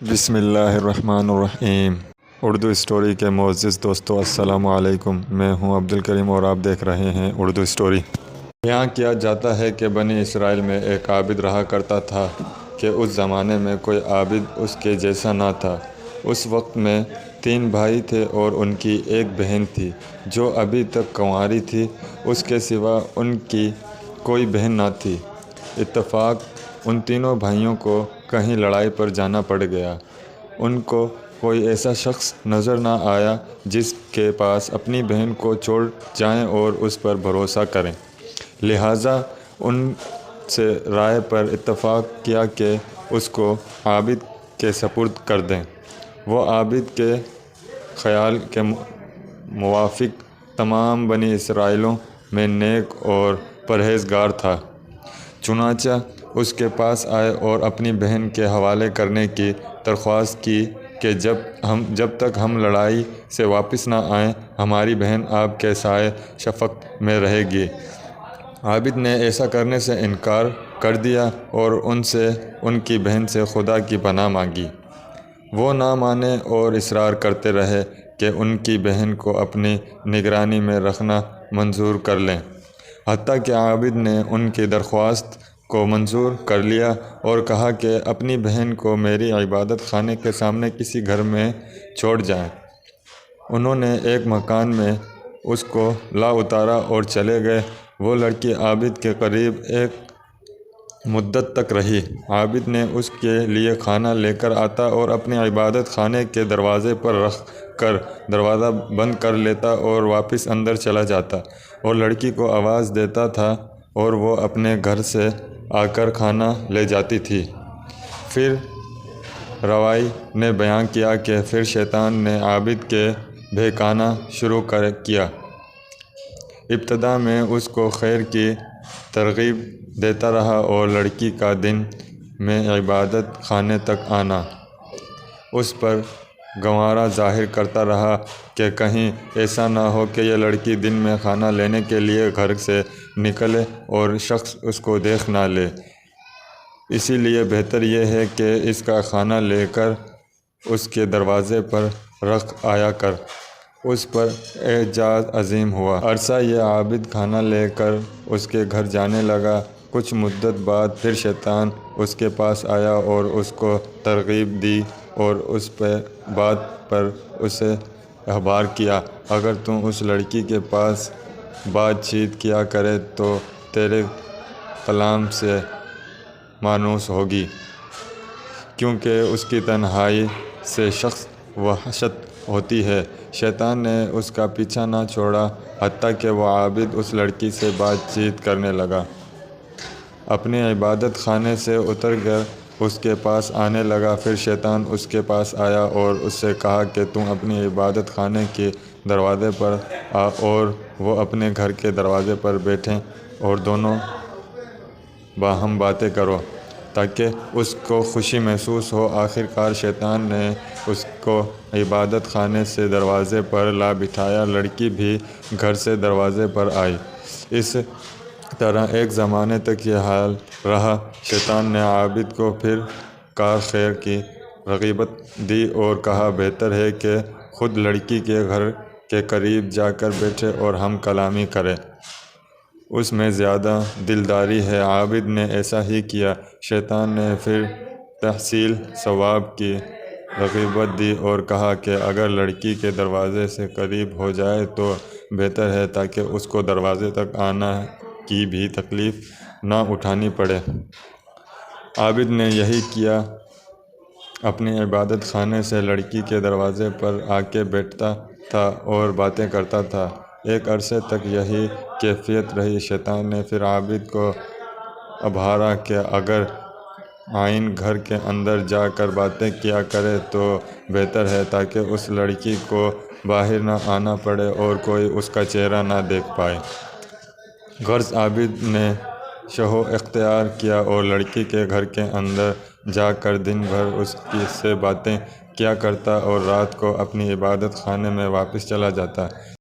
بسم اللہ الرحمن الرحیم۔ اردو اسٹوری کے معزز دوستو السلام علیکم۔ میں ہوں عبد الکریم اور آپ دیکھ رہے ہیں اردو اسٹوری۔ بیان کیا جاتا ہے کہ بنی اسرائیل میں ایک عابد رہا کرتا تھا کہ اس زمانے میں کوئی عابد اس کے جیسا نہ تھا۔ اس وقت میں 3 بھائی تھے اور ان کی ایک بہن تھی جو ابھی تک کنواری تھی۔ اس کے سوا ان کی کوئی بہن نہ تھی۔ اتفاق ان تینوں بھائیوں کو کہیں لڑائی پر جانا پڑ گیا۔ ان کو کوئی ایسا شخص نظر نہ آیا جس کے پاس اپنی بہن کو چھوڑ جائیں اور اس پر بھروسہ کریں، لہٰذا ان سے رائے پر اتفاق کیا کہ اس کو عابد کے سپرد کر دیں۔ وہ عابد کے خیال کے موافق تمام بنی اسرائیلیوں میں نیک اور پرہیزگار تھا۔ چنانچہ اس کے پاس آئے اور اپنی بہن کے حوالے کرنے کی درخواست کی کہ جب تک ہم لڑائی سے واپس نہ آئیں ہماری بہن آپ کے سائے شفقت میں رہے گی۔ عابد نے ایسا کرنے سے انکار کر دیا اور ان کی بہن سے خدا کی پناہ مانگی۔ وہ نہ مانے اور اصرار کرتے رہے کہ ان کی بہن کو اپنی نگرانی میں رکھنا منظور کر لیں، حتیٰ کہ عابد نے ان کی درخواست کو منظور کر لیا اور کہا کہ اپنی بہن کو میری عبادت خانے کے سامنے کسی گھر میں چھوڑ جائیں۔ انہوں نے ایک مکان میں اس کو لا اتارا اور چلے گئے۔ وہ لڑکی عابد کے قریب ایک مدت تک رہی۔ عابد نے اس کے لیے کھانا لے کر آتا اور اپنے عبادت خانے کے دروازے پر رکھ کر دروازہ بند کر لیتا اور واپس اندر چلا جاتا اور لڑکی کو آواز دیتا تھا اور وہ اپنے گھر سے آ کر کھانا لے جاتی تھی۔ پھر راوی نے بیان کیا کہ پھر شیطان نے عابد کے بہکانا شروع کیا۔ ابتدا میں اس کو خیر کی ترغیب دیتا رہا اور لڑکی کا دن میں عبادت خانے تک آنا اس پر گوارا ظاہر کرتا رہا کہ کہیں ایسا نہ ہو کہ یہ لڑکی دن میں کھانا لینے کے لیے گھر سے نکلے اور شخص اس کو دیکھ نہ لے، اسی لیے بہتر یہ ہے کہ اس کا کھانا لے کر اس کے دروازے پر رکھ آیا کر۔ اس پر اعجاز عظیم ہوا۔ عرصہ یہ عابد کھانا لے کر اس کے گھر جانے لگا۔ کچھ مدت بعد پھر شیطان اس کے پاس آیا اور اس کو ترغیب دی اور اس بات پر اسے اخبار کیا، اگر تم اس لڑکی کے پاس بات چیت کیا کرے تو تیرے کلام سے مانوس ہوگی، کیونکہ اس کی تنہائی سے شخص وحشت ہوتی ہے۔ شیطان نے اس کا پیچھا نہ چھوڑا حتیٰ کہ وہ عابد اس لڑکی سے بات چیت کرنے لگا۔ اپنے عبادت خانے سے اتر کر اس کے پاس آنے لگا۔ پھر شیطان اس کے پاس آیا اور اس سے کہا کہ تم اپنی عبادت خانے کے دروازے پر آ اور وہ اپنے گھر کے دروازے پر بیٹھیں اور دونوں باہم باتیں کرو تاکہ اس کو خوشی محسوس ہو۔ آخر کار شیطان نے اس کو عبادت خانے سے دروازے پر لا بٹھایا۔ لڑکی بھی گھر سے دروازے پر آئی۔ اس طرح ایک زمانے تک یہ حال رہا۔ شیطان نے عابد کو پھر کار خیر کی رغبت دی اور کہا بہتر ہے کہ خود لڑکی کے گھر کے قریب جا کر بیٹھے اور ہم کلامی کریں، اس میں زیادہ دلداری ہے۔ عابد نے ایسا ہی کیا۔ شیطان نے پھر تحصیل ثواب کی رغبت دی اور کہا کہ اگر لڑکی کے دروازے سے قریب ہو جائے تو بہتر ہے تاکہ اس کو دروازے تک آنا کی بھی تکلیف نہ اٹھانی پڑے۔ عابد نے یہی کیا، اپنی عبادت خانے سے لڑکی کے دروازے پر آ کے بیٹھتا تھا اور باتیں کرتا تھا۔ ایک عرصے تک یہی کیفیت رہی۔ شیطان نے پھر عابد کو ابھارا کہ اگر آئین گھر کے اندر جا کر باتیں کیا کرے تو بہتر ہے تاکہ اس لڑکی کو باہر نہ آنا پڑے اور کوئی اس کا چہرہ نہ دیکھ پائے۔ غرض عابد نے شہو اختیار کیا اور لڑکی کے گھر کے اندر جا کر دن بھر اس سے باتیں کیا کرتا اور رات کو اپنی عبادت خانے میں واپس چلا جاتا۔